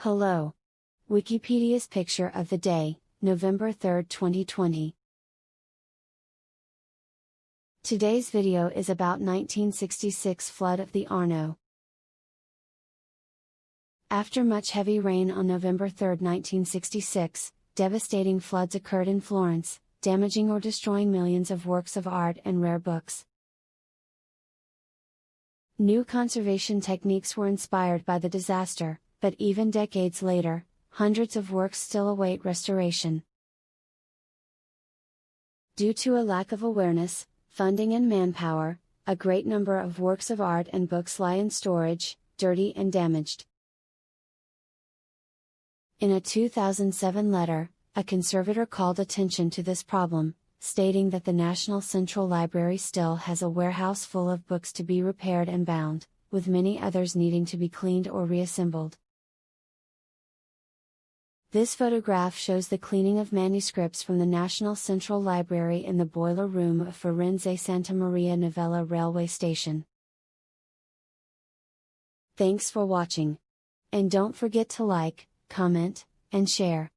Hello. Wikipedia's picture of the day, November 3, 2020. Today's video is about 1966 flood of the Arno. After much heavy rain on November 3, 1966, devastating floods occurred in Florence, damaging or destroying millions of works of art and rare books. New conservation techniques were inspired by the disaster, but even decades later, hundreds of works still await restoration. Due to a lack of awareness, funding and manpower, a great number of works of art and books lie in storage, dirty and damaged. In a 2007 letter, a conservator called attention to this problem, stating that the National Central Library still has a warehouse full of books to be repaired and bound, with many others needing to be cleaned or reassembled. This photograph shows the cleaning of manuscripts from the National Central Library in the boiler room of Firenze Santa Maria Novella railway station. Thanks for watching. And don't forget to like, comment, and share.